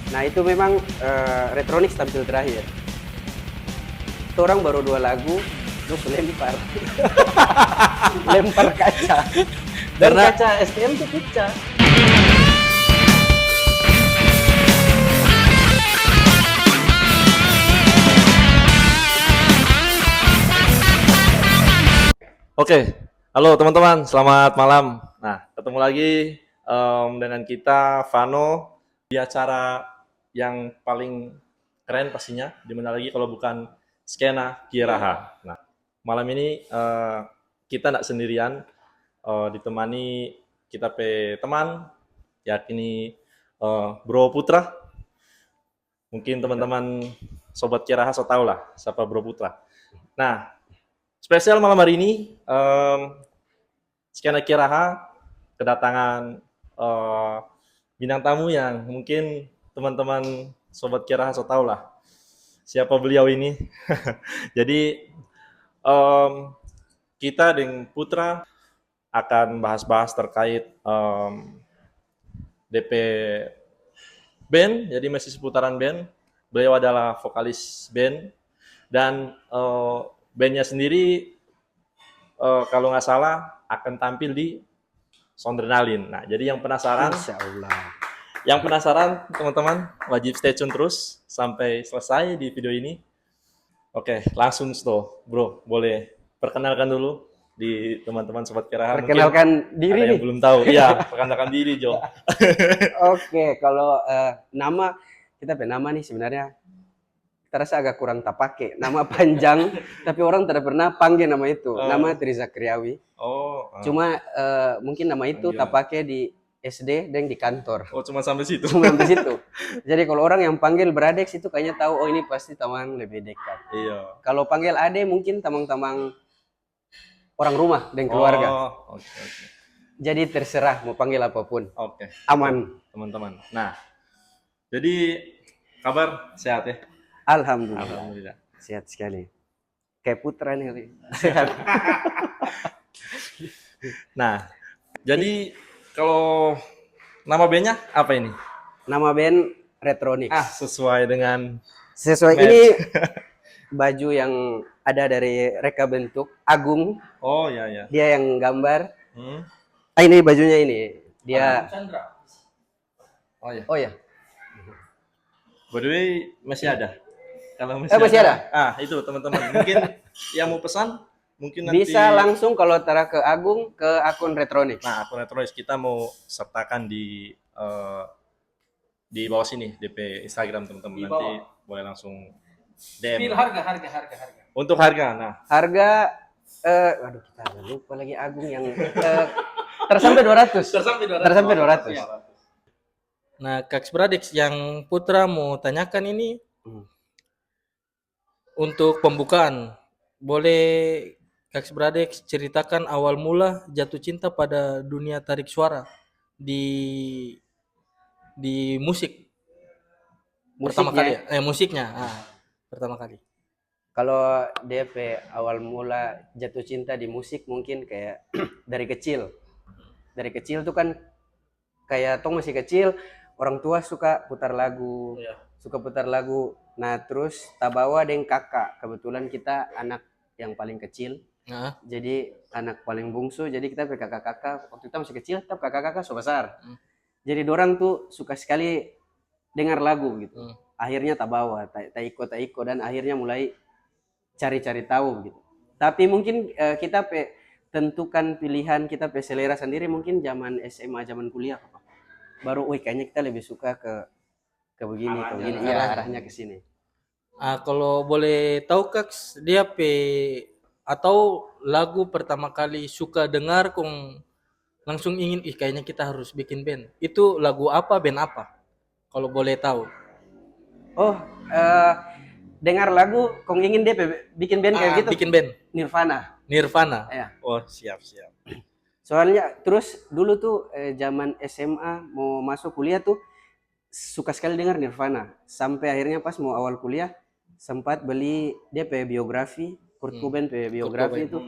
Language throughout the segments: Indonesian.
Nah itu memang Retronix tampil terakhir. Itu orang baru 2 lagu, terus lempar. Lempar kaca. Dan Karena- kaca STM itu pecah. Oke, halo teman-teman, selamat malam. Nah, ketemu lagi dengan kita, Vano, di acara yang paling keren pastinya, dimana lagi kalau bukan Skena Kieraha. Nah, malam ini kita nggak sendirian, ditemani kita pe teman, yakni Bro Putra. Mungkin teman-teman Sobat Kieraha so tau lah siapa Bro Putra. Nah, spesial malam hari ini, Skena Kieraha kedatangan bintang tamu yang mungkin teman-teman Sobat Kieraha so tau lah siapa beliau ini. Jadi kita dengan Putra akan bahas-bahas terkait DP band, jadi masih seputaran band. Beliau adalah vokalis band dan bandnya sendiri kalau nggak salah akan tampil di Sondrenalin. Nah, jadi yang penasaran teman-teman wajib stay tune terus sampai selesai di video ini. Oke, langsung bro, boleh perkenalkan dulu di teman-teman Sobat Kieraha. Perkenalkan diri ada yang nih. belum tahu. Iya, perkenalkan diri Jo. Oke, kalau nama kita nama nih sebenarnya kita rasa agak kurang tak pakai. Nama panjang, tapi orang tidak pernah panggil nama itu. Nama Triza Kriawi. Oh, Cuma mungkin nama itu tak pakai di SD dan di kantor. oh cuma sampai situ. Cuma sampai situ. Jadi kalau orang yang panggil Bradex itu kayaknya tahu, oh ini pasti teman lebih dekat. Iya. Kalau panggil Ade mungkin tamang-tamang orang rumah dan keluarga. Oh, oke. Jadi terserah mau panggil apapun. Oke. Aman. Teman-teman. Nah, jadi kabar sehat ya? Alhamdulillah. Alhamdulillah. Sehat sekali. Kayak Putra nih. Sehat. Nah, jadi kalau nama bandnya apa ini? Nama band Retronix. Sesuai dengan Sesuai match. ini baju yang ada dari reka bentuk Agung. Oh ya. Dia yang gambar. Ini bajunya ini. Dia Oh ya. Oh ya. By the way, masih ada. Kalau Masih ada? Itu teman-teman. Mungkin yang mau pesan mungkin nanti Bisa langsung kalau tara ke Agung ke akun Retronix. Nah, akun Retronix kita mau sertakan di bawah sini DP Instagram teman-teman. Nanti boleh langsung DM. Harga. Untuk harga, nah Harga waduh kita lupa lagi Agung yang tersampai 200. Tersampai 200. Nah, Kak Bradex yang Putra mau tanyakan ini untuk pembukaan. Boleh Kak Bradex ceritakan awal mula jatuh cinta pada dunia tarik suara di musik pertama kali ya? Musiknya pertama kali. Kalau DP awal mula jatuh cinta di musik mungkin kayak dari kecil. Dari kecil tuh kan kayak tong masih kecil, orang tua suka putar lagu. Suka putar lagu. Nah, terus tabawa dengan kakak. Kebetulan kita anak yang paling kecil. Jadi anak paling bungsu, jadi kita kakak-kakak waktu kita masih kecil, tapi kakak-kakak so besar. Jadi dorang tuh suka sekali dengar lagu gitu. Akhirnya tabawa, taiko dan akhirnya mulai cari-cari tahu gitu. Tapi mungkin kita tentukan pilihan kita selera sendiri mungkin zaman SMA, zaman kuliah. Baru kayaknya kita lebih suka ke begini, ke begini. Ya, arahnya ke sini. Kalau boleh tahu Kak, dia atau lagu pertama kali suka dengar kong langsung ingin kayaknya kita harus bikin band. Itu lagu apa, band apa? Kalau boleh tahu. Oh, dengar lagu kong ingin dia bikin band kayak gitu. Bikin band. Nirvana. Ya. Oh, siap. Soalnya terus dulu tuh zaman SMA mau masuk kuliah tuh suka sekali dengar Nirvana. Sampai akhirnya pas mau awal kuliah sempat beli dia biografi, Kurt Cobain biografi itu.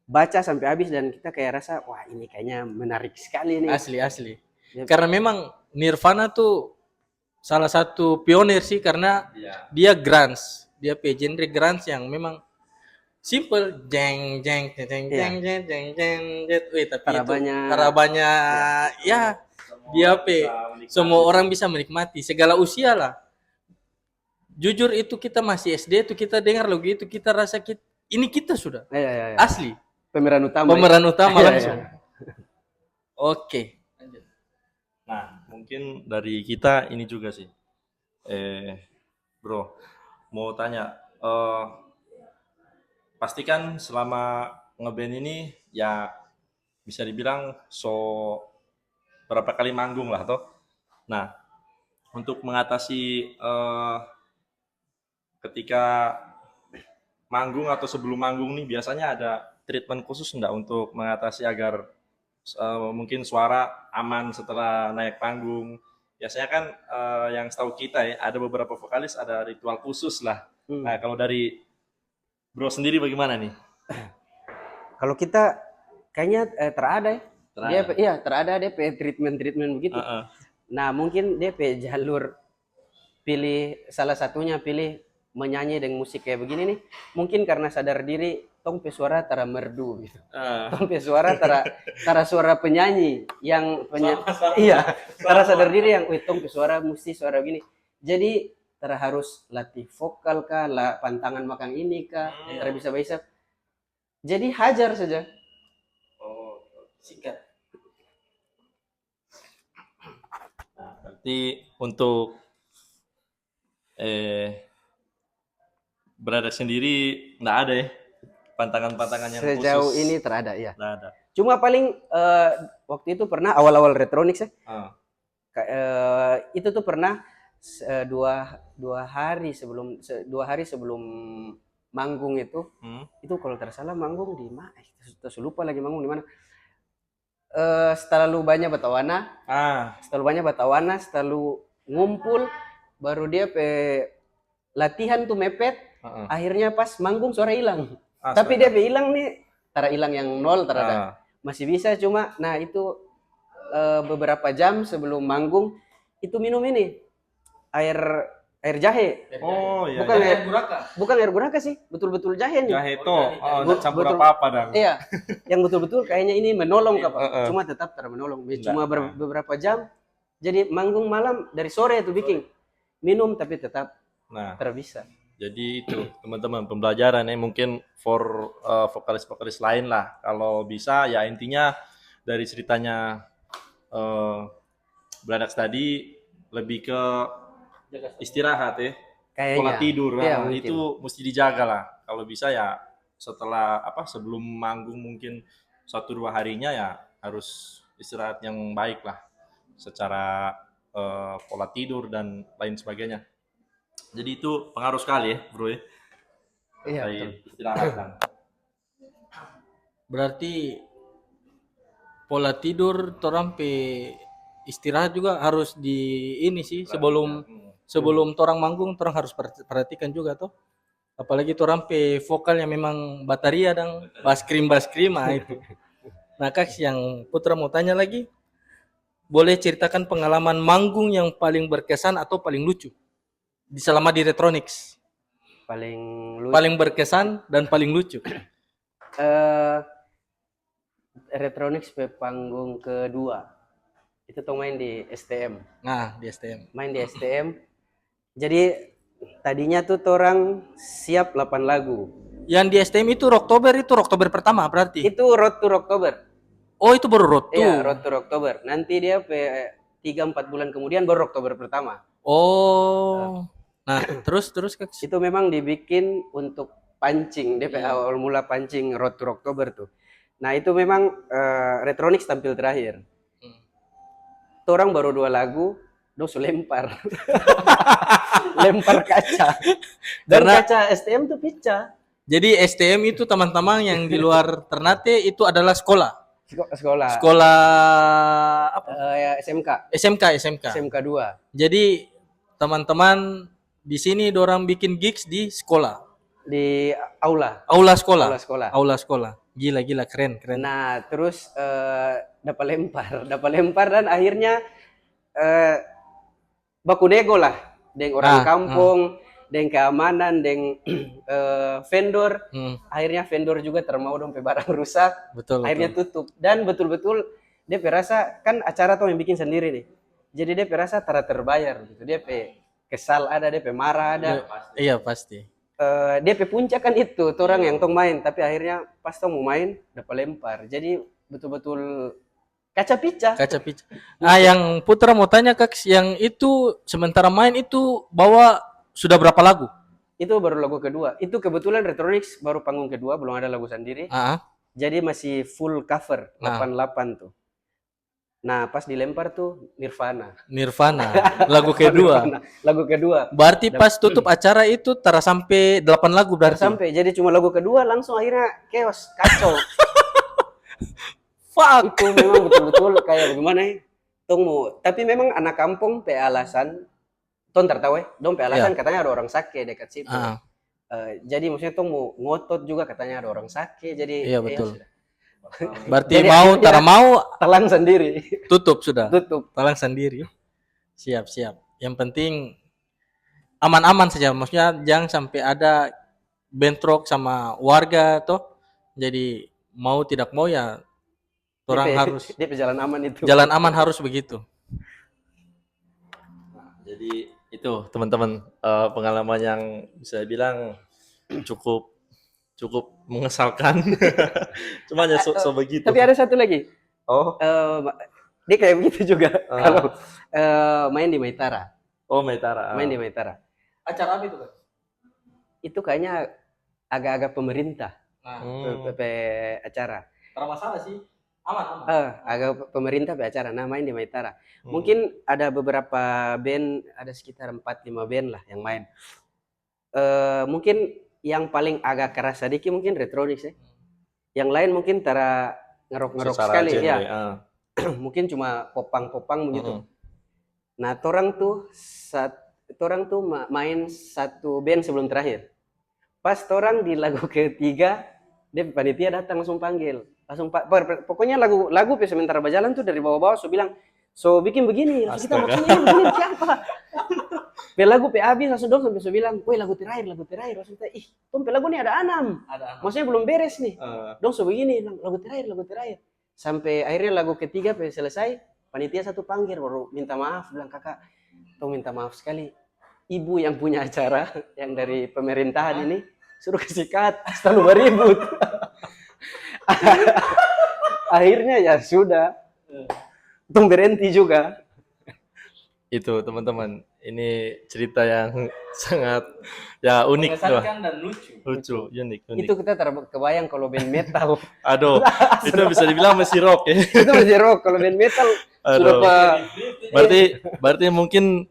Baca sampai habis dan kita kayak rasa wah ini kayaknya menarik sekali nih. Asli. Karena memang Nirvana tuh salah satu pionir sih karena Iya. dia grunge. Dia genre grunge yang memang simple jeng jeng jeng jeng Iya. jeng jeng jeng jeng jeng. Wih, tapi itu Tarabanya. tarabanya ya dia semua orang bisa menikmati segala usia lah. Jujur itu kita masih SD itu kita dengar lagu itu kita rasa ini kita sudah Iya, iya, iya. asli Pemeran utama. pemeran utama Iya, langsung. iya. Oke. Lanjut. Nah, mungkin dari kita ini juga sih. Bro, mau tanya, pastikan selama ngeband ini ya bisa dibilang berapa kali manggung lah toh. Nah, untuk mengatasi ketika manggung atau sebelum manggung nih biasanya ada treatment khusus enggak untuk mengatasi agar mungkin suara aman setelah naik panggung. Biasanya kan yang setahu kita ya ada beberapa vokalis ada ritual khusus lah. Nah, kalau dari Bro sendiri bagaimana nih? Kalau kita kayaknya terada ya. Terada. Iya, terada DP treatment begitu. Nah, mungkin DP jalur pilih salah satunya pilih menyanyi dengan musik kayak begini nih. Mungkin karena sadar diri tong pe suara tara merdu gitu. Tong pe suara tara suara penyanyi yang iya, tara sadar diri yang tong pe suara mesti suara begini. Jadi tara harus latih vokal kah, pantangan makan ini kah, tara bisa. Jadi hajar saja. Oh, Sikat. nah, berarti untuk berada sendiri nggak ada ya pantangan-pantangan yang Sejauh khusus. ini terada ya. Nggak ada. Cuma paling waktu itu pernah awal-awal Retronics ya. Itu tuh pernah dua hari sebelum manggung itu kalau tersalah manggung di mana? Lupa lagi manggung di mana. Setelah lu banyak batawana, setelah lu ngumpul, baru dia latihan tuh mepet. Akhirnya pas manggung suara hilang. Tapi dia hilang nih, tara hilang yang nol, tara ada. Masih bisa cuma, nah itu beberapa jam sebelum manggung itu minum ini air jahe. Oh iya. Bukan air guraka sih, betul-betul jahe nih. Jahe to, nggak campur apa-apa dong. Iya, yang betul-betul kayaknya ini menolong Pak. Cuma tetap menolong. Cuma beberapa jam. Jadi manggung malam dari sore itu bikin minum tapi tetap terbisa. Jadi itu teman-teman pembelajaran ya mungkin for vokalis-vokalis lain lah. Kalau bisa ya intinya dari ceritanya Bladax tadi lebih ke istirahat ya. Pola tidur iya, itu mesti dijaga lah. Kalau bisa ya setelah sebelum manggung mungkin 1-2 harinya ya harus istirahat yang baik lah secara pola tidur dan lain sebagainya. Jadi itu pengaruh sekali ya, Bro ya. Iya, istirahat kan. Berarti pola tidur torang pe istirahat juga harus di ini sih sebelum torang manggung torang harus perhatikan juga toh. Apalagi torang pe vokal yang memang bataria dan baskrim itu. Nah, Kak, yang Putra mau tanya lagi, boleh ceritakan pengalaman manggung yang paling berkesan atau paling lucu selama di Retronics? Paling berkesan dan paling lucu. Retronics pe panggung kedua itu tuh main di STM. Nah, di STM. Main di STM. Jadi tadinya tuh orang siap 8 lagu. Yang di STM itu Rocktober pertama berarti. Itu Road to Rocktober. Oh, itu baru Road to. Iya, Road to Rocktober. Nanti dia 3-4 bulan kemudian baru Oktober pertama. Oh. Nah, terus Kak. Itu memang dibikin untuk pancing, DP awal mula pancing Road to October tuh. Nah, itu memang Retronics tampil terakhir. Orang baru 2 lagu, dosu lempar. Lempar kaca. Dan kaca STM tuh pecah. Jadi STM itu teman-teman yang di luar Ternate itu adalah sekolah. Sekolah apa? SMK 2. Jadi teman-teman di sini dorang bikin gigs di sekolah. Di aula sekolah. Gila keren. Nah, terus dapat lempar dan akhirnya baku nego lah dengan orang Ah, kampung, dengan keamanan, dengan vendor. Hmm, Akhirnya vendor juga termau dong pe barang rusak, betul akhirnya betul. tutup. Dan betul-betul dia perasa kan acara tuh yang bikin sendiri nih. Jadi dia perasa terbayar gitu. Dia pe kesal ada, dia pe marah ada. Iya pasti. Dia pe puncak kan itu, tuh orang yang tong main, tapi akhirnya pas tong mau main dapat lempar. Jadi betul-betul kaca pecah. Kaca pica. Ah, yang Putra mau tanya Kak, yang itu sementara main itu bawa sudah berapa lagu? Itu baru lagu kedua. Itu kebetulan Retronix baru panggung kedua, belum ada lagu sendiri. Ah, Jadi masih full cover, Nah. 88 tuh. Nah, pas dilempar tuh Nirvana. Nirvana, lagu kedua. Nirvana, lagu kedua. Berarti pas tutup acara itu tara sampai 8 lagu berarti. Sampai jadi cuma lagu kedua langsung akhirnya chaos, kacau. Fuck. Itu memang betul-betul kayak bagaimana ya? Tong mau, tapi memang anak kampung pe alasan, tong tertawa ya, dong pe alasan katanya ada orang sake dekat situ. Ah, Jadi maksudnya tong mau ngotot juga katanya ada orang sake, jadi Iya, ya betul. sudah. berarti Jadi mau akhirnya- tara mau Telan sendiri, tutup sudah. tutup. Talang sendiri. Siap, siap. Yang penting aman-aman saja. Maksudnya jangan sampai ada bentrok sama warga toh. Jadi mau tidak mau ya orang Dia pe- harus dia pe jalan aman itu. jalan aman harus begitu. Jadi itu teman-teman pengalaman yang bisa bilang cukup cukup mengesalkan. Cuma ya so begitu. Tapi ada satu lagi. Oh, Dia kayak begitu juga kalau main di Maitara. oh Metara. Main di Maitara. Acara apa itu, Kak? Itu kayaknya agak-agak pemerintah Nah, PP acara. tara masalah sih. Aman, aman. Agak pemerintah pe acara. Nah, main di Maitara. Hmm. Mungkin ada beberapa band, ada sekitar 4-5 band lah yang main. Mungkin yang paling agak keras sedikit mungkin Retronix ya. Yang lain mungkin tara ngerok-ngerok Secara sekali genre, ya. ah. Mungkin cuma popang-popang begitu. Mm-mm. Nah, torang tuh main satu band sebelum terakhir. Pas torang di lagu ketiga, dia panitia datang langsung panggil. Pokoknya lagu pe sementara berjalan tuh dari bawah-bawah so bilang, "So bikin begini." Langsung kita Astaga. maksudnya ini begini siapa? Pe lagu pe habis langsung dong sampai so bilang, "Woi, lagu terakhir." Langsung kita, "Ih, tom pe lagu nih ada 6. Ada. Maksudnya belum beres nih." Ah. Dong so begini, lagu terakhir. Sampai akhirnya lagu ketiga pe selesai, panitia satu panggil baru minta maaf, bilang, "Kakak, tong minta maaf sekali. Ibu yang punya acara yang dari pemerintahan ini suruh kasih cut, selalu beribut." Akhirnya ya sudah, tong berhenti juga. Itu teman-teman, ini cerita yang sangat ya unik tuh. Mengesankan dan lucu. Lucu, unik. Itu kita kebayang kalau band metal. Aduh, itu bisa dibilang masih rock ya. Itu masih rock, kalau band metal sudah Aduh. pak. Berarti mungkin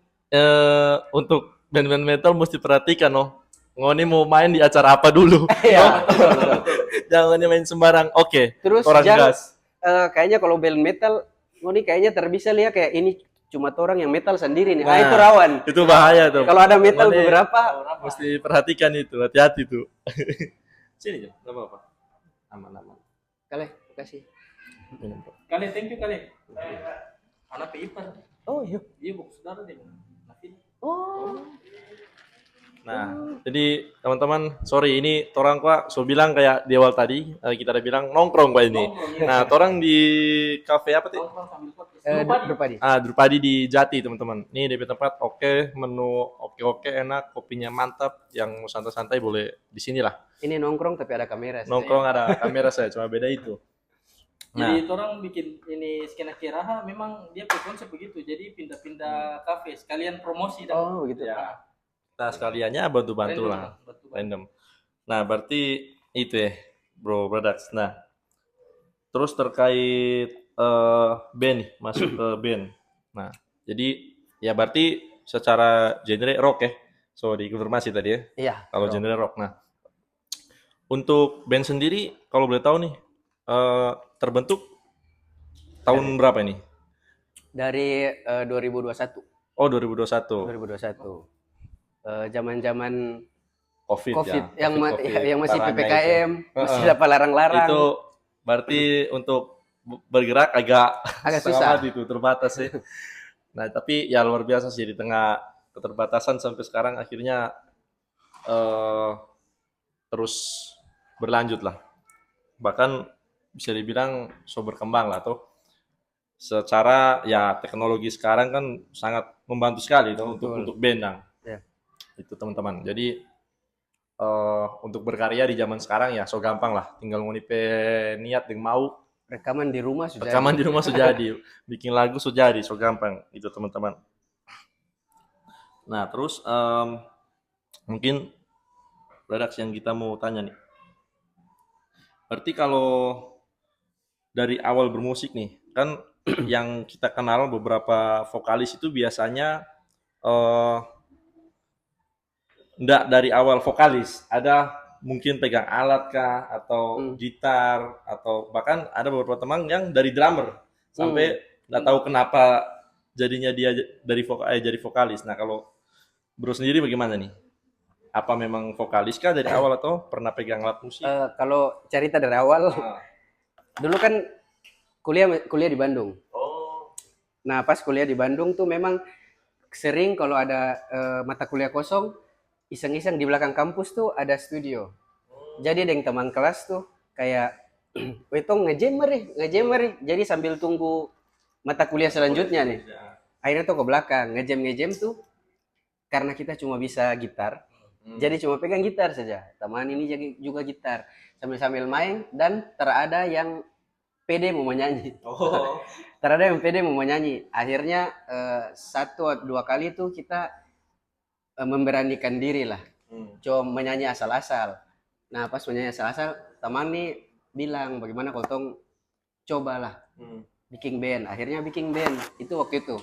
untuk band-band metal mesti perhatikan loh. Ngoni mau main di acara apa dulu? Ya. Jangan main sembarang. Oke. Terus Orang jangan, gas. kayaknya kalau band metal, ini kayaknya terbisa lihat kayak ini cuma orang yang metal sendiri nih. Nah, Itu rawan. Itu bahaya tuh. Kalau ada metal Ngoni beberapa, mesti perhatikan itu, hati-hati tuh. Sini aja, enggak apa-apa. Aman-aman. kali kasih. Minum, Bro. Kali, thank you kali. Anak Ipar. Oh iya. Iya, buku saudara deh. Oh. Nah, jadi teman-teman, sorry ini torang Pak so bilang kayak di awal tadi kita udah bilang nongkrong Pak ini. Nah, torang di kafe apa tuh? Drupadi. Drupadi di Jati teman-teman. Ini DP tempat oke, menu oke enak, kopinya mantap, yang mau santai-santai boleh di sini lah. Ini nongkrong tapi ada kamera. Nongkrong ada kamera saya, cuma beda itu. Jadi orang bikin ini skena kiraha memang dia konsep begitu. Jadi pindah-pindah kafe sekalian promosi dan Oh begitu. Ya. Kita sekaliannya bantu-bantu lah, random. Nah, berarti itu ya, Bro Brothers. Nah, terus terkait band nih, masuk ke band. Nah, jadi ya berarti secara genre rock ya. So dikonfirmasi tadi ya. Iya. Kalau rock. genre rock. Nah, untuk band sendiri kalau boleh tahu nih terbentuk tahun berapa ini? Dari 2021. Oh, 2021. 2021. Zaman-zaman COVID, COVID ya. yang COVID, yang masih parahnya PPKM, itu. masih dapat larang-larang. Itu berarti untuk bergerak agak Agak setengah susah. mati itu terbatas sih. Nah, tapi ya luar biasa sih di tengah keterbatasan sampai sekarang akhirnya eh, terus berlanjut lah. Bahkan bisa dibilang so berkembang lah tuh. Secara ya teknologi sekarang kan sangat membantu sekali tuh untuk Betul. band Nang. Ya. Itu teman-teman. Jadi untuk berkarya di zaman sekarang ya so gampang lah. Tinggal ngunipe niat yang mau, Rekaman di rumah sudah rekaman jadi. di rumah sudah jadi, bikin lagu sudah jadi, so gampang itu teman-teman. Nah, terus mungkin redaksi yang kita mau tanya nih. Berarti kalau dari awal bermusik nih, kan yang kita kenal beberapa vokalis itu biasanya eh enggak dari awal vokalis, ada mungkin pegang alat kah atau Hmm. gitar atau bahkan ada beberapa teman yang dari drummer Hmm. sampai nggak tahu kenapa jadinya dia dari jadi vokalis. Nah, kalau Bro sendiri bagaimana nih? Apa memang vokalis kah dari awal atau pernah pegang alat musik? Kalau cerita dari awal, Ah. dulu kan kuliah kuliah di Bandung. Oh. Nah, pas kuliah di Bandung tuh memang sering kalau ada mata kuliah kosong, iseng-iseng di belakang kampus tuh ada studio. Jadi dengan teman kelas tuh kayak, "Wetong ngejemmer. Jadi sambil tunggu mata kuliah selanjutnya nih. Akhirnya tuh ke belakang, ngejam tuh karena kita cuma bisa gitar. Jadi cuma pegang gitar saja. Teman ini juga gitar. Sambil-sambil main dan terada yang pede mau menyanyi. Oh. Terada yang pede mau menyanyi. Akhirnya satu atau dua kali tuh kita memberanikan diri lah. Coba menyanyi asal-asal. Nah pas menyanyi asal-asal, teman nih bilang bagaimana kalau tong cobalah bikin band. Akhirnya bikin band itu waktu itu.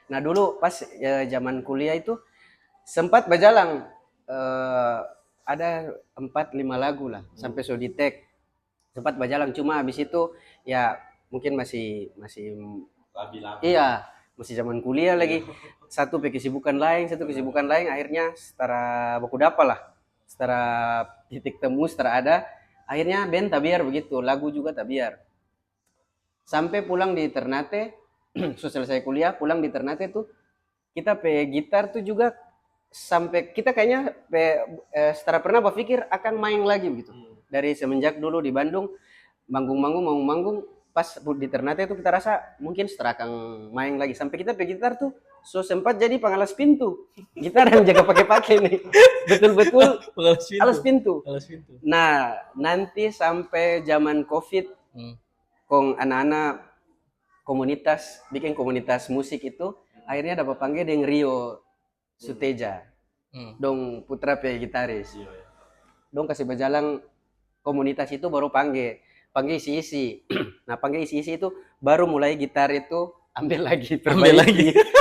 Nah dulu pas zaman kuliah itu sempat berjalan ada 4-5 lagu lah sampai so di tag. Sempat berjalan cuma habis itu ya mungkin masih Labi-labi. iya masih zaman kuliah lagi. Satu kesibukan lain akhirnya setara baku dapa lah. Setara titik temu setara ada akhirnya band tabiar begitu, lagu juga tabiar. Sampai pulang di Ternate, so selesai kuliah, pulang di Ternate tuh, kita pe gitar tuh juga sampai kita kayaknya setelah pernah berpikir akan main lagi gitu. Dari semenjak dulu di Bandung, manggung, pas di Ternate itu kita rasa mungkin setelah akan main lagi. Sampai kita pe gitar tuh, so sempat jadi pengalas pintu. Gitar yang jaga pakai-pakai nih. Betul-betul alas pintu. Alas pintu. Nah, nanti sampai zaman COVID, kong anak-anak bikin komunitas musik itu akhirnya dapat panggil dengan Rio Suteja dong putra pe gitaris dong kasih berjalan komunitas itu baru panggil isi-isi. Nah panggil isi-isi itu baru mulai gitar itu ambil lagi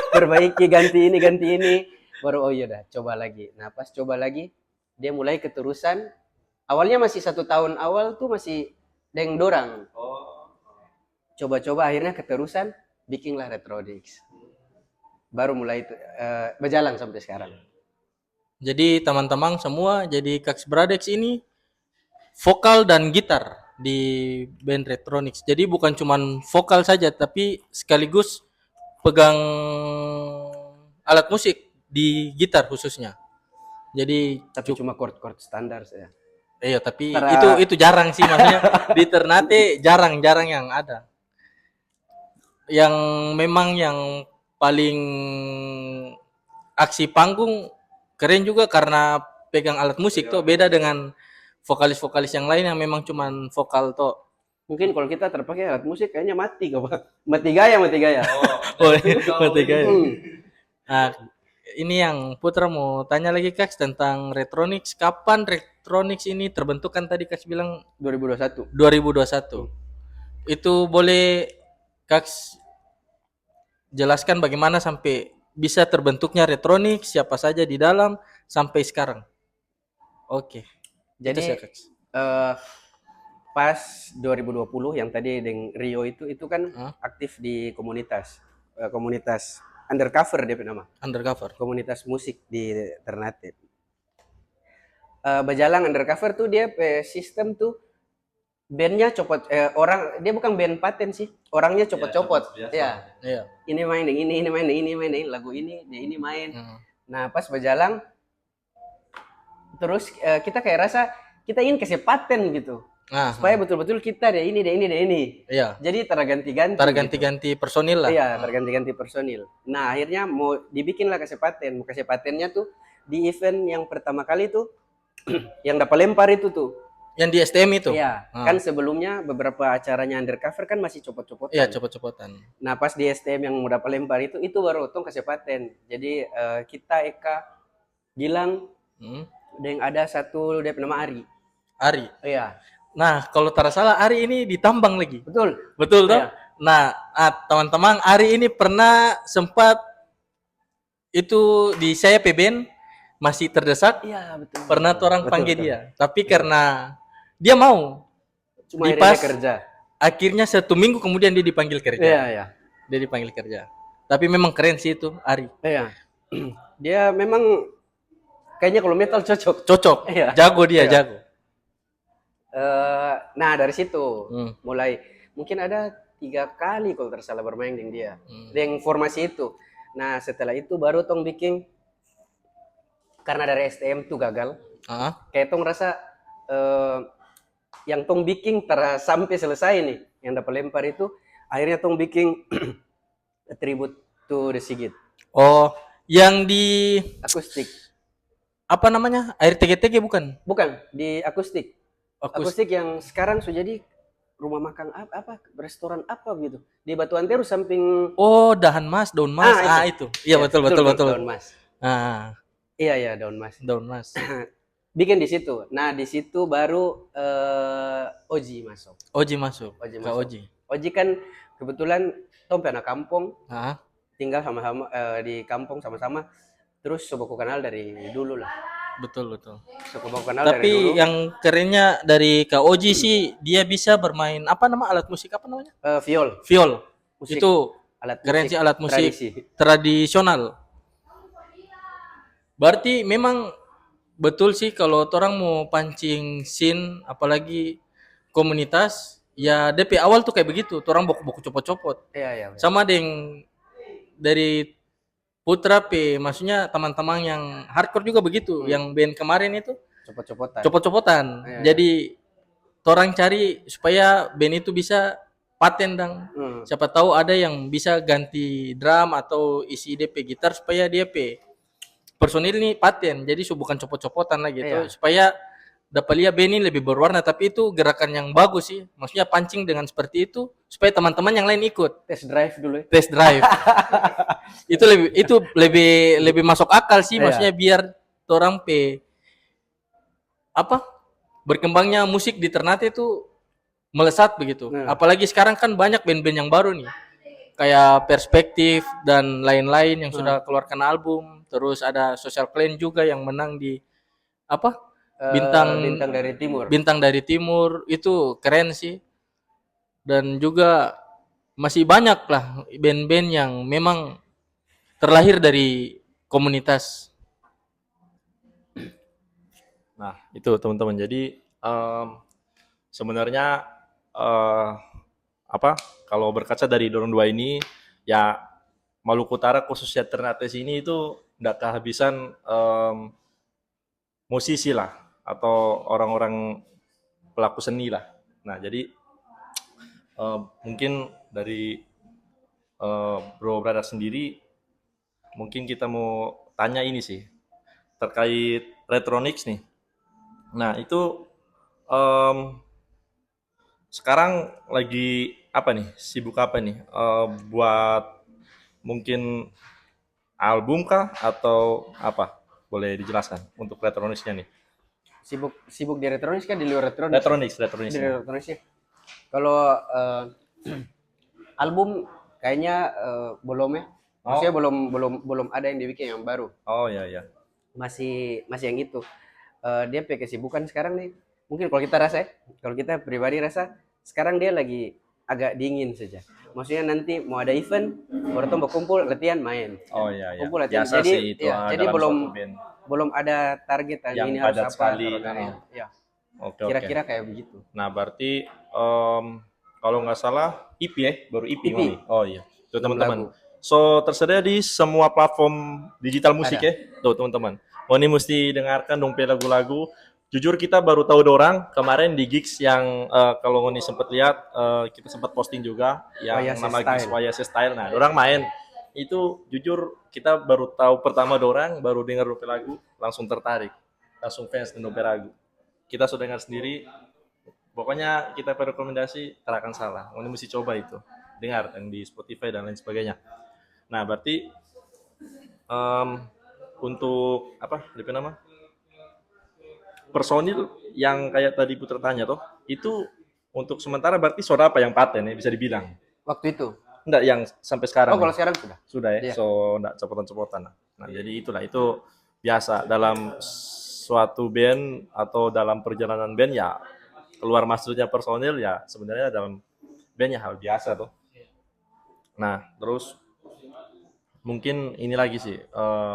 perbaiki ganti ini baru oh iya dah coba lagi. Nah pas coba lagi dia mulai keterusan. Awalnya masih 1 tahun awal tuh masih deng dorang. Coba-coba akhirnya keterusan bikinlah Retrodix. Baru mulai berjalan sampai sekarang. Jadi teman-teman semua, jadi Kaks Bradex ini vokal dan gitar di band Retronix. Jadi bukan cuman vokal saja, tapi sekaligus pegang alat musik di gitar khususnya. Jadi Tapi cuma chord-chord standar saya. iya, tapi itu jarang sih maksudnya di Ternate jarang yang ada. Yang memang yang paling aksi panggung keren juga karena pegang alat musik tuh beda dengan vokalis-vokalis yang lain yang memang cuman vokal tuh. Mungkin kalau kita terpakai alat musik kayaknya mati kok Pak. Mati gaya. Oh, mati gaya. Nah, ini yang Putra mau tanya lagi Kaks tentang Retronix. Kapan Retronix ini terbentuk kan tadi Kaks bilang 2021. 2021. Itu boleh Kaks jelaskan bagaimana sampai bisa terbentuknya Retronix, siapa saja di dalam sampai sekarang. Oke. Jadi pas 2020 yang tadi dengan Rio itu kan aktif di komunitas undercover dia nama. Undercover. Komunitas musik di Ternate. Berjalan undercover tuh dia sistem tuh bandnya copot, orang dia bukan band paten sih, orangnya copot-copot. biasa. Ya, Iya. ini main yang ini main yang ini main yang ini, lagu ini dia ini main. Hmm. Nah pas berjalan terus kita kayak rasa kita ingin kasih paten gitu Nah, supaya betul-betul kita deh ini deh ini deh ini. iya. Jadi terganti-ganti. Terganti-ganti personil lah. Iya, terganti-ganti personil. Nah, akhirnya mau dibikin lah kasih paten. Mau kasih patennya tuh di event yang pertama kali tuh yang dapat lempar itu tuh. Yang di STM itu. Iya, Ah. kan sebelumnya beberapa acaranya undercover kan masih copot-copotan. Iya, copot-copotan. Nah, pas di STM yang mau dapat lempar itu baru tong kasih paten. Jadi kita Eka Gilang Hmm. dan ada satu dia nama Ari. Ari. Iya, Nah, kalau tak salah Ari ini ditambang lagi. betul. Betul toh? Iya. Nah, teman-teman, Ari ini pernah sempat itu di saya PBN masih terdesak, Iya, betul. pernah tuh orang Betul, panggil betul. dia. Tapi karena dia mau, Cuma di akhirnya pas dia kerja. akhirnya 1 minggu kemudian dia dipanggil kerja. Iya, iya. Dia dipanggil kerja. Tapi memang keren sih itu Ari. Iya. Dia memang kayaknya kalau metal cocok. Cocok. Iya. Jago dia, Iya. jago. Nah dari situ Hmm. mulai mungkin ada 3 kali kalau tersalah bermain dengan dia Hmm. dengan formasi itu. Nah setelah itu baru tong bikin karena dari STM tuh gagal. Ah, Kayak tong rasa yang tong bikin sampai selesai nih yang dapat lempar itu akhirnya tong bikin tribute to the Sigit oh, yang di akustik. apa namanya? Air TGTG bukan? Bukan di akustik. Akustik. Akustik yang sekarang sudah jadi rumah makan apa restoran apa gitu di Batu Antero samping. Oh, daun mas. Ah, Itu. Iya, Ya, betul. Daun Mas. Ah, Iya Daun Mas. daun mas. Bikin di situ. Nah di situ baru Oji masuk. Oji masuk. Oji Kak masuk. Oji. Oji kan kebetulan Tom anak kampung, Ah, tinggal sama-sama di kampung sama-sama. Terus coba kenal dari dulu lah. betul. Coba kenal dari Tapi dulu. yang kerennya dari Kak Oji sih dia bisa bermain apa nama alat musik apa namanya? Viol, Viol. musik, Itu alat keren sih alat musik tradisi. tradisional. Berarti memang betul sih kalau orang mau pancing scene apalagi komunitas ya DP awal tuh kayak begitu, orang boku-boku copot-copot. Iya. Sama dengan dari Putra P, maksudnya teman-teman yang hardcore juga begitu, yang band kemarin itu Copot-copotan. copot-copotan. Iya. Jadi orang cari supaya band itu bisa paten dang. Hmm. Siapa tahu ada yang bisa ganti drum atau isi DP gitar supaya DP personil ini paten. Jadi bukan copot-copotan lagi itu Iya. supaya dapat lihat band ini lebih berwarna, tapi itu gerakan yang bagus sih. Maksudnya pancing dengan seperti itu supaya teman-teman yang lain ikut. Test drive dulu ya. Test drive. itu lebih masuk akal sih, Iya. maksudnya biar orang berkembangnya musik di Ternate itu melesat begitu. Iya. Apalagi sekarang kan banyak band-band yang baru nih. Kayak Perspektif dan lain-lain yang sudah keluarkan album. Terus ada Social Clan juga yang menang di Bintang Bintang dari Timur itu keren sih. Dan juga masih banyak lah band-band yang memang terlahir dari komunitas. Nah, itu teman-teman. Jadi sebenarnya kalau berkaca dari Dorong 2 ini, ya Maluku Utara khususnya Ternate sini itu tidak kehabisan musisi lah atau orang-orang pelaku seni lah. Nah, jadi mungkin dari Bro Brada sendiri, mungkin kita mau tanya ini sih terkait Retronix nih. Nah, itu sekarang lagi apa nih? Sibuk apa nih? Buat mungkin album kah atau apa? Boleh dijelaskan untuk Retronixnya nih. Sibuk di Retronix kan di luar Retronix. Retronix. Di Retronix ya. Kalau album kayaknya belum ya. Maksudnya belum ada yang dibikin yang baru. Oh ya. Masih yang itu. Dia pakai kesibukan sekarang nih. Mungkin kalau kita rasa ya, kalau kita pribadi rasa sekarang dia lagi agak dingin saja. Maksudnya nanti mau ada event, baru tuh berkumpul latihan main. Oh iya. Kumpul latihan. Biasa Jadi, sih itu. ya, jadi dalam belum suatu band. belum ada target Yang ini harus padat apa. sekali. Ya. Oke, oke. Kira-kira kayak begitu. Nah, berarti kalau nggak salah EP ya, baru EP EP. Mami. Oh iya, tuh 6 teman-teman. lagu. So tersedia di semua platform digital musik Ada. ya, tuh teman-teman. Oh ini mesti dengarkan dong pe lagu-lagu. Jujur kita baru tahu dorang kemarin di gigs yang kalau Ngoni sempat lihat kita sempat posting juga yang YS nama gigs Style. YS Style. Nah, dorang main itu jujur kita baru tahu pertama dorang, baru dengar dope lagu, langsung tertarik, langsung fans dengan dope lagu. Kita sudah dengar sendiri, pokoknya kita rekomendasi tak akan salah. Ini mesti coba itu, dengar yang di Spotify dan lain sebagainya. Nah, berarti em, untuk apa? DP nama? Personil yang kayak tadi Putra tanya tuh, itu untuk sementara berarti saudara apa yang paten ya bisa dibilang? Waktu itu. Enggak yang sampai sekarang. Oh, kalau nih. sekarang sudah. Sudah ya, Iya. so enggak copotan-copotan. Nah, jadi itulah itu biasa dalam suatu band atau dalam perjalanan band ya keluar masuknya personil ya sebenarnya dalam band ya hal biasa tuh. Nah, terus mungkin ini lagi sih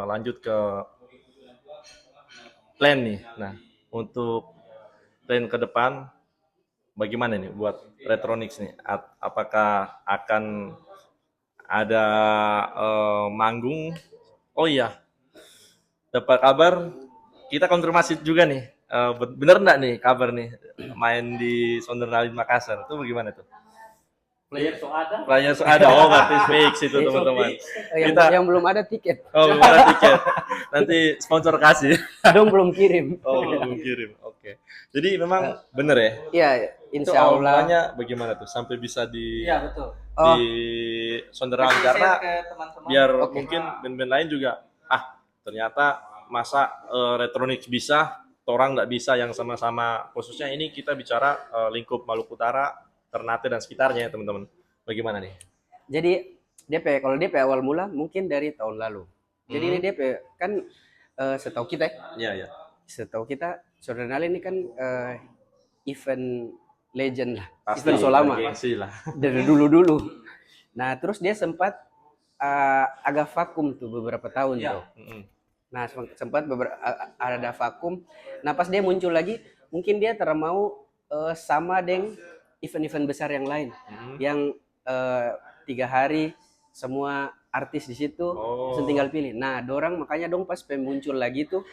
lanjut ke plan nih. Nah, untuk plan ke depan bagaimana nih buat Retronix nih? Apakah akan ada manggung? Oh iya, dapat kabar kita konfirmasi juga nih. Bener enggak nih kabar nih main di Sondernalin Makassar? Itu bagaimana tuh? Player so ada. Player ada, oh berarti fix itu teman-teman. Yang belum ada tiket. Oh belum ada tiket. Nanti sponsor kasih. Dong belum kirim. Oh belum kirim. Oke. Jadi memang bener ya. Iya, Itu insya awal Allah. mulanya bagaimana tuh sampai bisa di Iya betul. Oh, di Sonderland karena ke teman-teman. biar Oke. mungkin band-band lain juga ternyata masa Retronix bisa, orang nggak bisa yang sama-sama khususnya ini kita bicara lingkup Maluku Utara, Ternate dan sekitarnya ya teman-teman. Bagaimana nih? jadi DP, kalau DP awal mula mungkin dari tahun lalu. Jadi ini DP kan setahu kita, Iya, iya. setahu kita Sordernale ini kan event legend lah, Pasti event so lama gengsi lah. dari dulu-dulu. Nah, terus dia sempat agak vakum tuh beberapa tahun tuh. Mm-mm. Nah, sempat ada vakum. Nah, pas dia muncul lagi, mungkin dia mau sama dengan event-event besar yang lain, yang 3 hari semua artis di situ, Oh. terus tinggal pilih. Nah, dorang makanya dong pas muncul lagi tuh,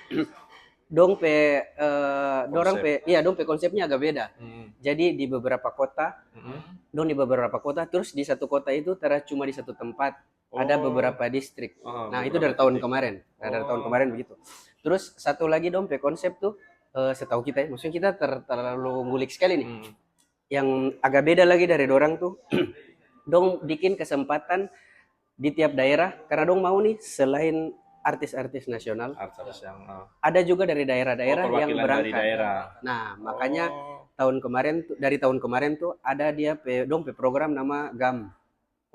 dong konsepnya agak beda. Jadi di beberapa kota, di beberapa kota, terus di satu kota itu cuma di satu tempat. Ada beberapa distrik. Nah, itu dari tahun kemarin. Nah, dari tahun kemarin begitu. Terus satu lagi dong konsep tuh setahu kita ya, maksudnya kita terlalu ngulik sekali nih. Yang agak beda lagi dari dorang tuh, dong bikin kesempatan di tiap daerah karena dong mau nih selain artis-artis nasional, Artis yang ada juga dari daerah-daerah yang perwakilan berangkat. dari daerah. Nah, makanya tahun kemarin tuh ada dia program nama GAM.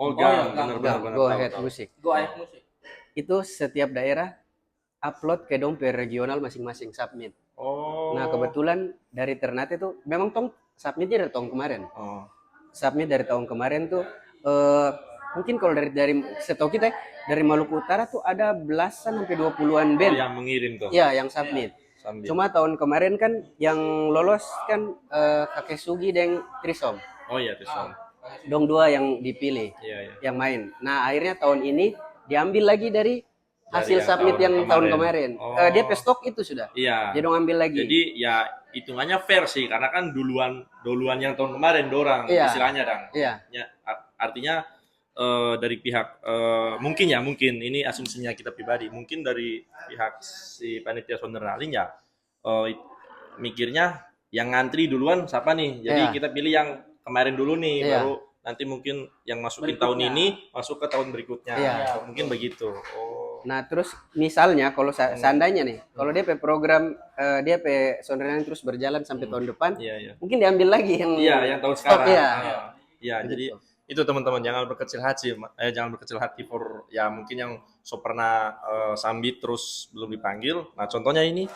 Oh, iya, benar GAM, benar. Go tahu, Ahead tahu. Music. Go Ahead Musik. Itu setiap daerah upload ke regional masing-masing submit. Oh. Nah, kebetulan dari Ternate tuh memang submitnya dari tahun kemarin. Oh. Submit dari tahun kemarin tuh mungkin kalau dari setahu kita dari Maluku Utara tuh ada belasan sampai 20-an band. Yang mengirim tuh. Iya, yang submit. Sambil. Cuma tahun kemarin kan yang lolos kan Kakek Sugi dan Trisom. Oh iya, Tison. Dong dua yang dipilih, Iya, iya. yang main. Nah, akhirnya tahun ini diambil lagi dari hasil yang submit tahun yang tahun kemarin. kemarin. Oh. Dia pestok itu sudah. Iya. Dia dong ambil lagi. Jadi ya hitungannya fair sih karena kan duluan yang tahun kemarin dorang Iya. istilahnya dang. Iya. Ya, artinya dari pihak mungkin ini asumsinya kita pribadi mungkin dari pihak si panitia Sondernalin ya mikirnya yang ngantri duluan siapa nih jadi Iya. kita pilih yang kemarin dulu nih Iya. baru nanti mungkin yang masukin Berikutnya. tahun ini masuk ke tahun berikutnya Iya. mungkin begitu. Oh. Nah, terus misalnya kalau seandainya nih, kalau dia program dia Sondernalin terus berjalan sampai tahun depan, Iya, iya. mungkin diambil lagi yang Iya, yang tahun stok, sekarang. iya. Iya, jadi itu teman-teman jangan berkecil hati, jangan berkecil hati for ya mungkin yang pernah sambit terus belum dipanggil. Nah, contohnya ini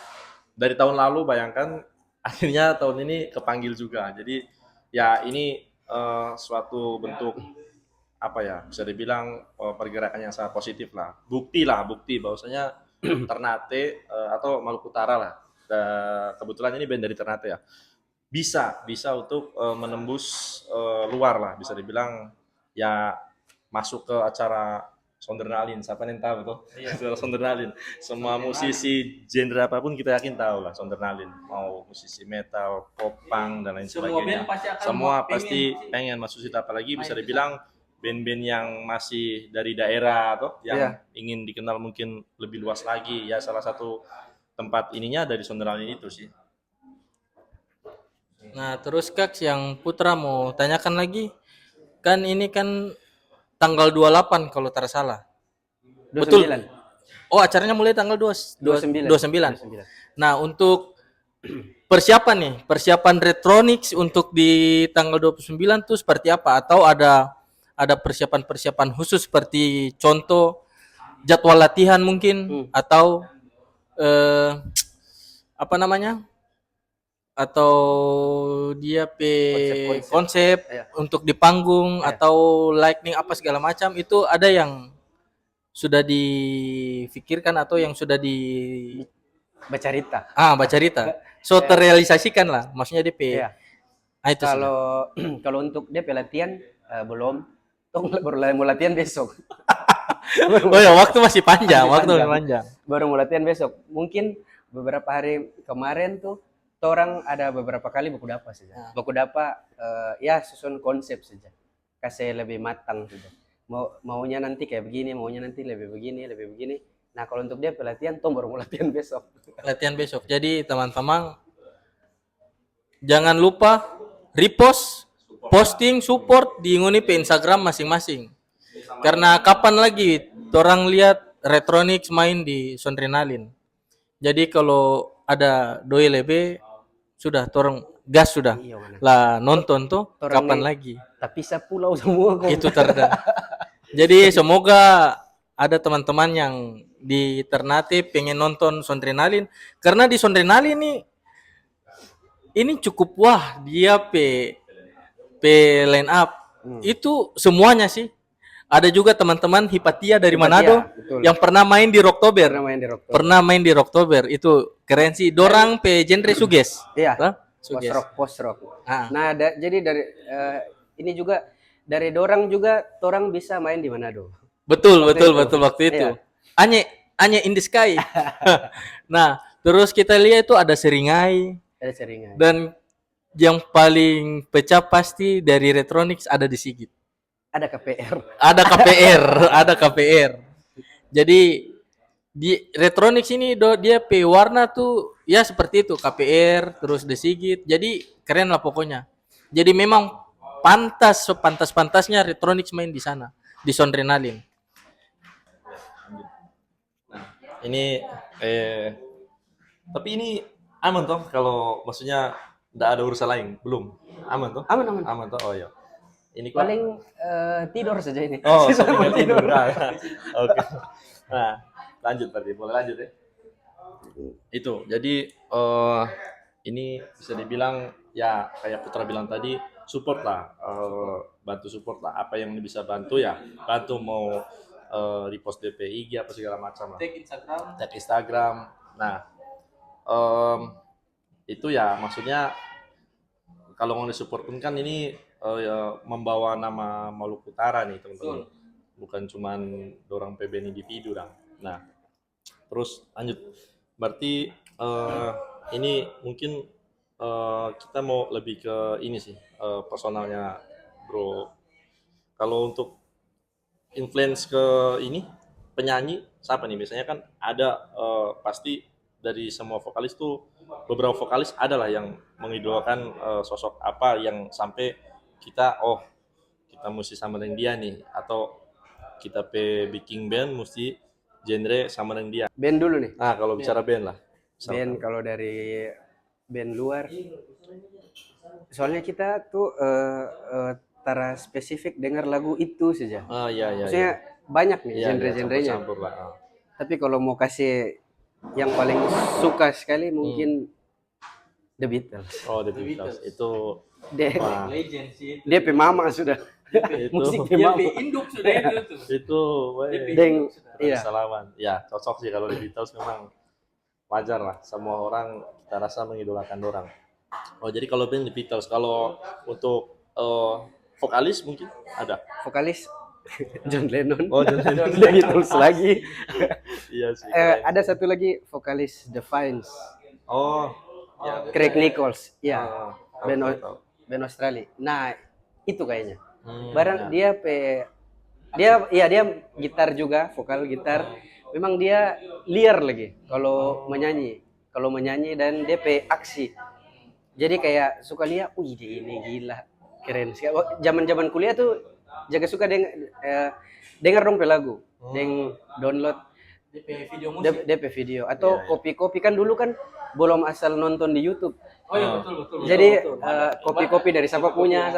dari tahun lalu bayangkan akhirnya tahun ini kepanggil juga. Jadi ya ini suatu bentuk apa ya bisa dibilang pergerakan yang sangat positif lah. Bukti bahwasanya Ternate atau Maluku Utara lah kebetulan ini band dari Ternate ya. Bisa untuk menembus luar lah, bisa dibilang ya masuk ke acara Sondernalin. Siapa yang tahu tuh? Acara Sondernalin. Semua musisi genre apapun kita yakin tahu lah Sondernalin. Mau musisi metal, pop, punk dan lain sebagainya. Semua pasti pengen masuk situ, apalagi bisa dibilang band-band yang masih dari daerah atau yang ingin dikenal mungkin lebih luas lagi. Ya salah satu tempat ininya dari Sondernalin itu sih. Nah, terus Kak yang Putra mau tanyakan lagi, kan ini kan tanggal 28 kalau tak salah. 29. Betul. Oh, acaranya mulai tanggal 29. 29. Nah, untuk persiapan nih, persiapan Retronix untuk di tanggal 29 tuh seperti apa? Atau ada persiapan-persiapan khusus seperti contoh jadwal latihan mungkin atau apa namanya? Atau dia konsep untuk di panggung atau lightning apa segala macam itu ada yang sudah difikirkan atau yang sudah Bacarita. Bacarita. So terrealisasikan lah, maksudnya DP. Nah, itu kalau untuk DP latihan belum, baru mau latihan besok. Oh ya, waktu masih panjang, waktu masih panjang. Baru mau latihan besok. Mungkin beberapa hari kemarin tuh orang ada beberapa kali baku dapa saja. Baku dapa ya susun konsep saja. Kasih lebih matang saja. Maunya nanti kayak begini, maunya nanti lebih begini. Nah, kalau untuk dia pelatihan toh baru mau latihan besok. Latihan besok. Jadi teman-teman jangan lupa repost, posting, support di Instagram masing-masing. Karena kapan lagi orang lihat Retronix main di Sondrenalin. Jadi kalau ada doi lebe sudah torang gas sudah lah nonton tuh kapan lagi. Tapi saya pulau semua kok. Itu Jadi semoga ada teman-teman yang di Ternate pengen nonton Sondrenalin karena di Sondrenalin ini cukup dia line up itu semuanya sih. Ada juga teman-teman Hipatia dari Manado yang pernah main di Rocktober. Pernah main di Rocktober. Itu keren sih. Dorang genre suges. Iya. Post rock. Nah, jadi dari ini juga dari dorang juga orang bisa main di Manado. Betul waktu itu. Anye in the sky. Nah, terus kita lihat itu ada Seringai. Dan yang paling pecah pasti dari Retronix ada di Sigit. Ada KPR. Ada KPR. Jadi di Retronix ini dia warna tuh ya seperti itu, KPR terus The Sigit. Jadi keren lah pokoknya. Jadi memang pantasnya Retronix main di sana, di Sondrenalin. Nah, ini tapi ini aman toh kalau maksudnya enggak ada urusan lain, belum. Aman toh? Aman toh. Oh iya. Ini paling tidur saja ini. Oh, sampai tidur. Oke. Nah, lanjut berarti. Boleh lanjut ya? Itu. Jadi ini bisa dibilang ya kayak Putra bilang tadi, support lah. Bantu support lah. Apa yang bisa bantu ya, bantu mau repost DP IG apa segala macam lah. Tag Instagram. Nah, itu ya maksudnya kalau mau disupport pun kan ini membawa nama Maluku Utara nih teman-teman, bukan cuman dorang PBN individu dong. Nah, terus lanjut, berarti ini mungkin kita mau lebih ke ini sih personalnya bro. Kalau untuk influence ke ini penyanyi siapa nih? Biasanya kan ada pasti dari semua vokalis tuh beberapa vokalis adalah yang mengidolakan sosok apa yang sampai kita mesti sama dengan dia nih, atau kita bikin band mesti genre sama dengan dia. Band dulu nih. Nah, kalau bicara band lah. Band kalau dari band luar, soalnya kita tuh tara spesifik dengar lagu itu saja. Iya. Maksudnya banyak nih genre-genrenya. Tapi kalau mau kasih yang paling suka sekali mungkin The Beatles. Oh, The Beatles. Itu legend sih. DP mama sudah. Musik mama. Induk sudah itu. Iya. Salaman. Ya, cocok sih kalau The Beatles memang wajar lah, semua orang kita rasa mengidolakan orang. Oh jadi kalau band The Beatles, kalau untuk vokalis mungkin ada. Vokalis John Lennon. Oh John Lennon. The Beatles lagi. Iya sih. Keren. Ada satu lagi vokalis The Vines, Oh, ya. Craig Nichols. Iya, Oh, tahu, band, tahu, tahu. band Australia. Nah, itu kayaknya. ya. Barang dia gitar juga, vokal gitar. Memang dia liar lagi kalau menyanyi. Kalau menyanyi dan DP aksi. Jadi kayak suka lihat, wih dia ini gila, keren sekali. Zaman-zaman kuliah tuh jaga suka dengar dong pe lagu, download DP video musik. DP video atau Iya, iya. kopi-kopi kan dulu kan belum asal nonton di YouTube. Oh iya betul betul. Jadi betul. kopi-kopi dari siapa punya.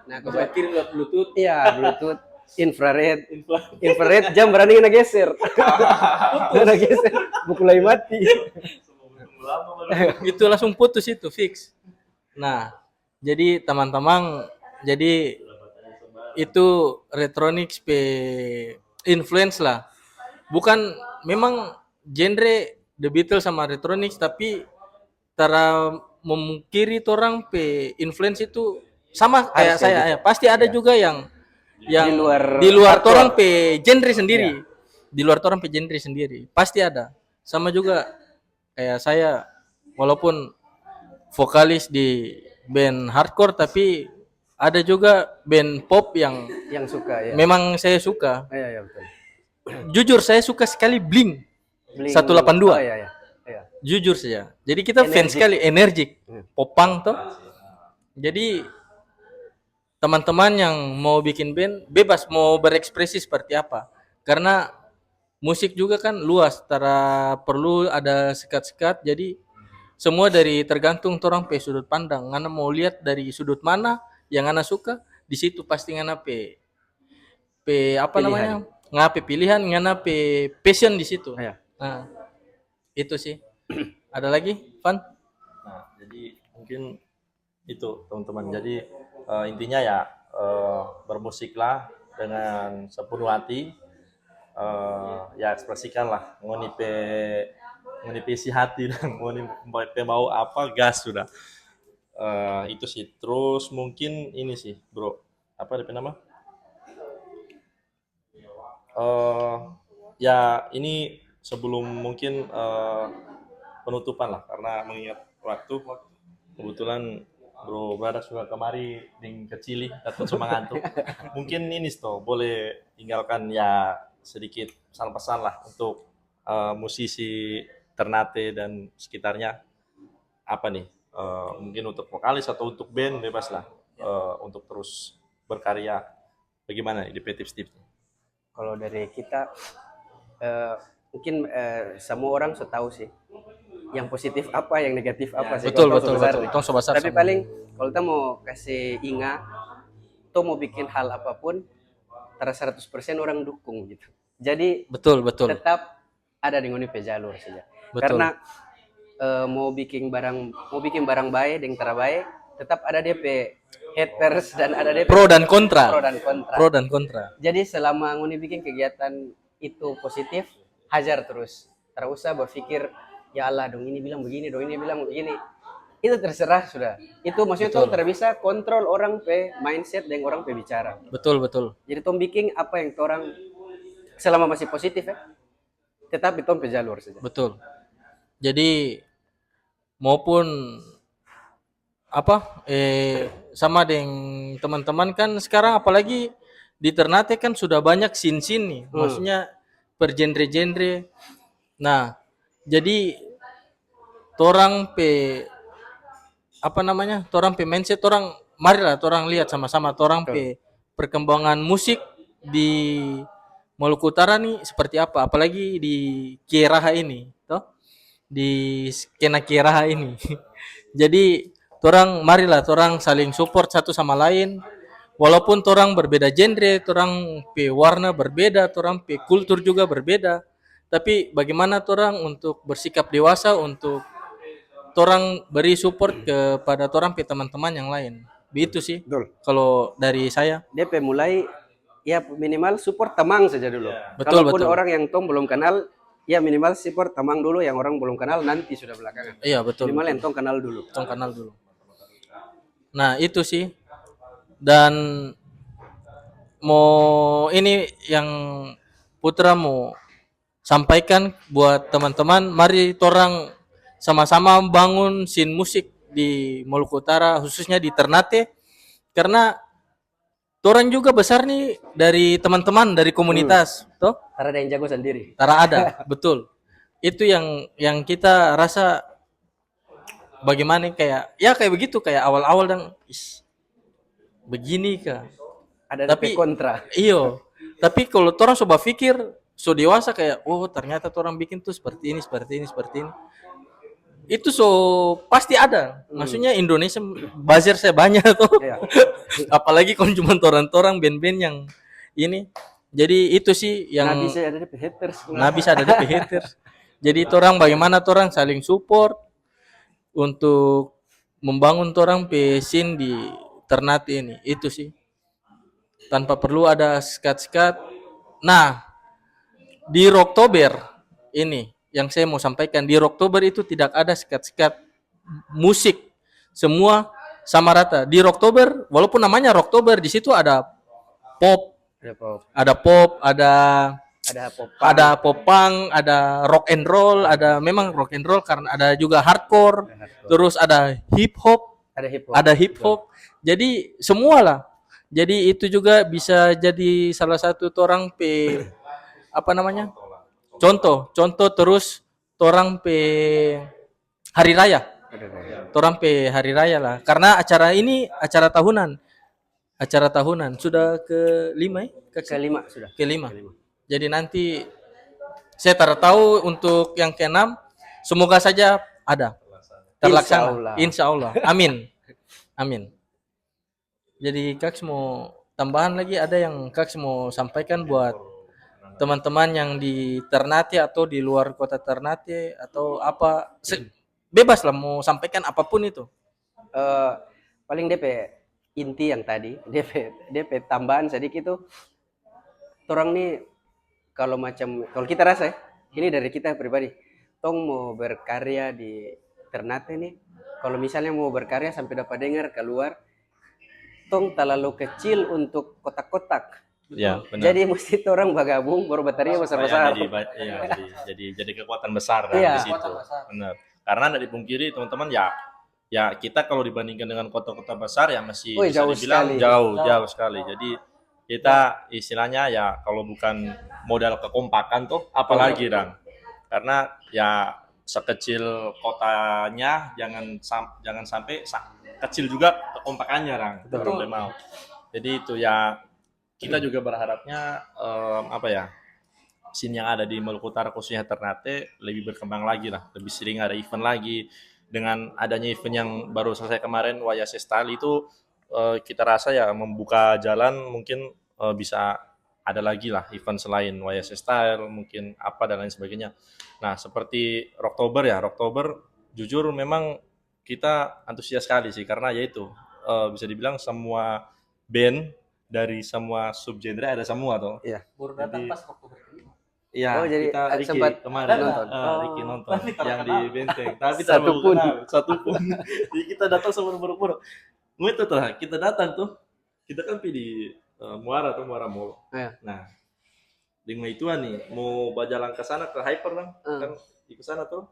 Nah, Coba kirim lewat Bluetooth. iya Bluetooth, infrared jam berani kena geser. Kena geser, mulai mati. Itu langsung putus itu fix. Nah, jadi teman-teman, jadi itu Retronix pe influence lah. Bukan memang genre The Beatles sama Retronix, tapi tara memungkiri orang pe influence itu sama kayak Harus saya. kayak Ya, pasti ada juga yang Di luar orang pe genre sendiri. Di luar orang pe genre sendiri. Pasti ada. Sama juga kayak saya, walaupun vokalis di band hardcore, tapi ada juga band pop yang suka ya. memang saya suka. Iya betul. Jujur saya suka sekali Blink Blink 182. Oh iya. Jujur saja. Jadi kita fans Energik. sekali, energik, popang toh. Jadi teman-teman yang mau bikin band bebas mau berekspresi seperti apa. Karena musik juga kan luas, tara perlu ada sekat-sekat. Jadi semua dari tergantung orang pe sudut pandang. Ngana mau lihat dari sudut mana yang ngana suka, di situ pasti ngana pe apa Pilihan. namanya? Ngape pilihan, ngana pe passion di situ. Iya. Nah, itu sih. Ada lagi, Van? Nah, jadi mungkin itu teman-teman. Jadi intinya ya bermusiklah dengan sepenuh hati. Ya ekspresikanlah ngoni isi hati dan ngoni mau apa gas sudah. Itu sih. Terus mungkin ini sih, Bro. Apa DP nama? Ya ini sebelum mungkin penutupan lah, karena mengingat waktu, kebetulan Bro Brada suka kemari ding kecili atau cuma ngantuk. Mungkin ini toh boleh tinggalkan ya sedikit pesan-pesan lah untuk musisi Ternate dan sekitarnya. Apa nih? Mungkin untuk vokalis atau untuk band bebas lah, untuk terus berkarya. Bagaimana nih tips-tipsnya? Kalau dari kita mungkin semua orang sudah tahu sih yang positif apa, yang negatif apa sih. Betul Kalau betul besar betul. nih. Tong sobat Tapi sama. paling kalau kita mau kasih ingat, tuh mau bikin hal apapun, tara 100% orang dukung gitu. Jadi Betul betul. tetap ada di ngoni pe jalur saja. Betul. Karena mau bikin barang baik dengan tara baik, tetap ada DP haters dan ada DP Pro dan kontra. pro dan kontra. Pro dan kontra. Jadi selama ngoni bikin kegiatan itu positif, hajar terus. Tara usah berpikir ya Allah dong ini bilang begini, dong ini bilang begini. Itu terserah sudah. Itu maksudnya tuh terbisa kontrol orang pe mindset dan orang pe bicara. Betul betul. Jadi tom bikin apa yang orang selama masih positif ya, tetap itu pe jalur saja. Betul. Jadi maupun apa sama dengan teman-teman kan sekarang, apalagi di Ternate kan sudah banyak scene-scene nih. Maksudnya per genre-genre. Nah, jadi torang pe apa namanya? Torang pe mindset, torang marilah torang lihat sama-sama torang pe perkembangan musik di Maluku Utara nih seperti apa, apalagi di Kieraha ini, toh? Di skena Kieraha ini. Jadi torang marilah torang saling support satu sama lain. Walaupun torang berbeda genre, torang pe warna berbeda, torang pe kultur juga berbeda. Tapi bagaimana torang untuk bersikap dewasa, untuk torang beri support kepada torang pe teman-teman yang lain. Begitu sih. Betul. Kalau dari saya. DP mulai ya minimal support teman saja dulu. Betul, Kalaupun betul. orang yang tom belum kenal, ya minimal support tamang dulu yang orang belum kenal, nanti sudah belakangan. Iya betul. Minimal yang tong kenal dulu. Tong kenal dulu. Nah itu sih. Dan mau ini yang Putra mau sampaikan buat teman-teman, mari torang sama-sama bangun scene musik di Maluku Utara, khususnya di Ternate, karena torang juga besar nih dari teman-teman dari komunitas, toh? Karena ada yang jago sendiri. Tara ada, betul. Itu yang kita rasa bagaimana kayak begitu kayak awal-awal dan begini kah. Ada Tapi kontra. iyo, tapi kalau orang coba pikir so dewasa kayak oh ternyata orang bikin tuh seperti ini seperti ini seperti ini, itu so pasti ada. Maksudnya Indonesia buzzer saya banyak tuh. Iya. Apalagi kalau cuma orang band-band yang ini. Jadi itu sih yang Nah bisa ada haters. nah bisa ada DP haters. Jadi orang bagaimana orang saling support untuk membangun orang scene di Ternate ini. Itu sih. Tanpa perlu ada skat-skat. Nah, di Rocktober ini yang saya mau sampaikan, di Rocktober itu tidak ada skat-skat musik. Semua sama rata. Di Rocktober, walaupun namanya Rocktober, di situ ada pop, Ada pop. ada popang, ada rock and roll, ada memang rock and roll karena ada juga hardcore, terus ada hip hop, Ada hip hop. Jadi semua lah. Jadi itu juga bisa jadi salah satu orang apa namanya? Contoh terus orang hari raya. Orang hari raya lah. Karena acara ini acara tahunan. Acara tahunan sudah ke-5 ya? Kelima sudah. Ke-5. Jadi nanti saya tahu untuk yang ke-6 semoga saja ada terlaksana. Insya Allah. Amin. Amin. Jadi Kaks mau tambahan lagi, ada yang Kaks mau sampaikan buat teman-teman yang di Ternate atau di luar kota Ternate atau apa, bebas lah mau sampaikan apapun itu. Paling DP inti yang tadi, DP tambahan sedikit itu, orang nih kalau kita rasa ya, ini dari kita pribadi, tong mau berkarya di Ternate nih, kalau misalnya mau berkarya sampai dapat dengar keluar, tong terlalu kecil untuk kotak-kotak. Ya, benar. Jadi mesti orang bergabung baru baterainya besar-besar. Jadi kekuatan besar kan Iya. di situ. Benar. Karena tidak dipungkiri teman-teman ya kita kalau dibandingkan dengan kota-kota besar ya masih bisa jauh dibilang sekali. jauh sekali. Jadi kita istilahnya ya kalau bukan modal kekompakan tuh apalagi Rang. Karena ya sekecil kotanya jangan sampai kecil juga kekompakannya Rang. Betul. Mau. Jadi itu ya kita juga berharapnya scene yang ada di Maluku Utara khususnya Ternate lebih berkembang lagi lah, lebih sering ada event lagi. Dengan adanya event yang baru selesai kemarin Wayase Style itu kita rasa ya membuka jalan mungkin bisa ada lagi lah event selain Wayase Style mungkin apa dan lain sebagainya. Nah seperti Rocktober jujur memang kita antusias sekali sih karena yaitu bisa dibilang semua band dari semua subgenre ada semua tuh. Iya. Baru datang pas Oktober. Iya. jadi kita Ricky sempat kemarin nonton. Ricky nonton yang di Benteng. Tapi Satu pun. Jadi kita datang sama buru-buru. Itu tuh kita datang tuh. Kita kan di Muara Mall. Iya. Nah, dengan ituan nih mau berjalan ke sana ke Hyper kan di sana tuh.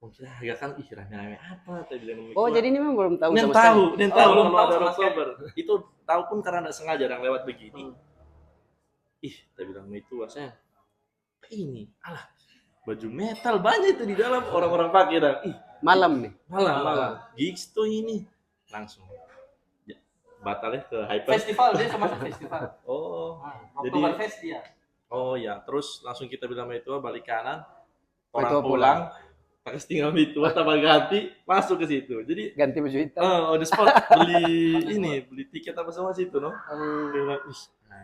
Kita agak kan rame-rame apa tadi bilang jadi ini memang belum tahu dan sama tahu sekali. belum tahu ada Rocktober. Itu tahu pun karena enggak sengaja orang lewat begini. Tadi bilang itu saya ini baju metal banyak itu di dalam orang-orang pakai dan Malam nih. malam gigs tuh ini langsung batalnya ke Hyper Festival, dia termasuk festival. Jadi Fest dia. Ya terus langsung kita bilang itu balik kanan Itu orang pulang pakai setengah itu tambah ganti masuk ke situ jadi Ganti baju hitam. on the spot beli tiket apa semua situ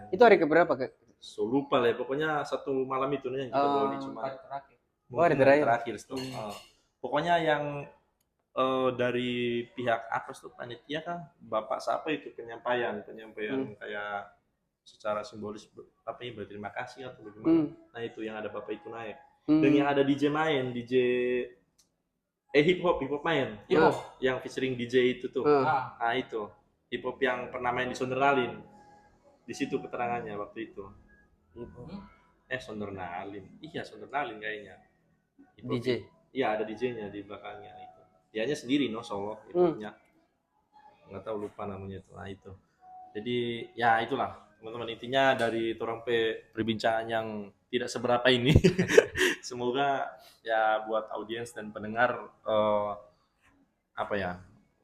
Itu hari keberapa ke? So lupa lah ya, pokoknya satu malam itu nih yang kita bawa di cuma hari terakhir pokoknya yang dari pihak apa tuh panitia kan bapak siapa itu penyampaian kayak secara simbolis berterima kasih atau bagaimana. Nah itu yang ada bapak itu naik Dan yang ada DJ main, DJ hip hop main. Yo. Yang featuring DJ itu tuh. Ah. Nah itu hip hop yang pernah main di Sondernalin. Di situ keterangannya waktu itu. Sondernalin. Iya, Sondernalin kayaknya. Hip hop. DJ. Iya, ada DJ-nya di belakangnya itu. Dianya sendiri solo hip hopnya. Nggak tahu, lupa namanya itu. Nah itu. Jadi ya itulah teman-teman, intinya dari torang perbincangan yang tidak seberapa ini. Semoga ya buat audiens dan pendengar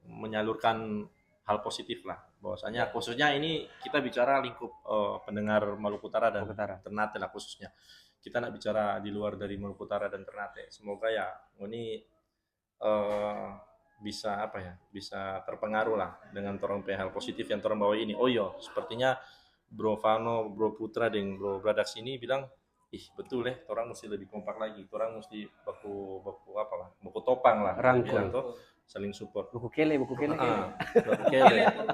menyalurkan hal positif lah. Bahwasanya khususnya ini kita bicara lingkup pendengar Maluku Utara dan Ternate lah khususnya. Kita nak bicara di luar dari Maluku Utara dan Ternate. Semoga ya ini bisa terpengaruh lah dengan torang hal positif yang torang bawa ini. Oh iya, sepertinya Bro Vano, Bro Putra, dan Bro Bradax ini bilang, betul torang mesti lebih kompak lagi. Torang mesti baku topang lah. Rangkul. Tuh, saling support. Buku kele. Buku kele.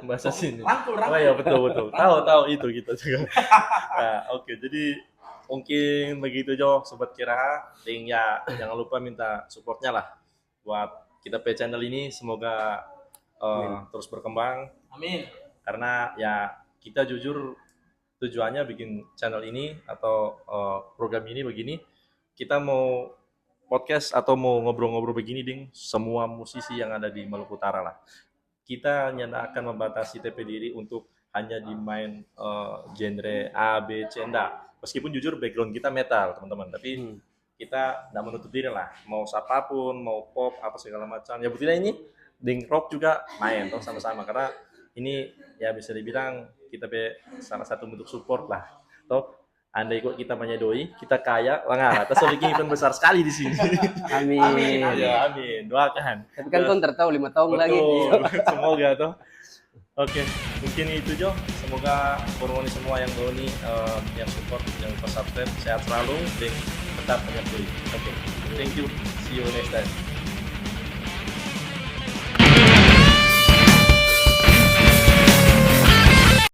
Bahasa sini. Rangkul. Oh iya, betul. Tahu itu kita juga. Nah, oke. Jadi mungkin begitu Jo, Sobat Kira. Dan ya jangan lupa minta supportnya lah buat kita channel ini. Semoga terus berkembang. Amin. Karena ya kita jujur tujuannya bikin channel ini atau program ini begini, kita mau podcast atau mau ngobrol-ngobrol begini ding semua musisi yang ada di Maluku Utara lah. Kita hanya akan membatasi TP diri untuk hanya di main genre A, B, C, enggak. Meskipun jujur background kita metal teman-teman, tapi kita tidak menutup diri lah. Mau siapapun, mau pop, apa segala macam. Ya buktinya ini ding rock juga main toh sama-sama, karena ini ya bisa dibilang kita salah satu bentuk support lah. Toh andai kok kita menyedoi, kita kaya, atas bikin event besar sekali di sini. Amin. Ya, amin. Doakan. Tapi kan kau ntar tahu 5 tahun lagi. Semoga toh. Oke, mungkin itu Jo. Semoga koroni semua yang boni yang support, yang subscribe, sehat selalu dan tetap menyetujui. Oke, thank you. See you next time.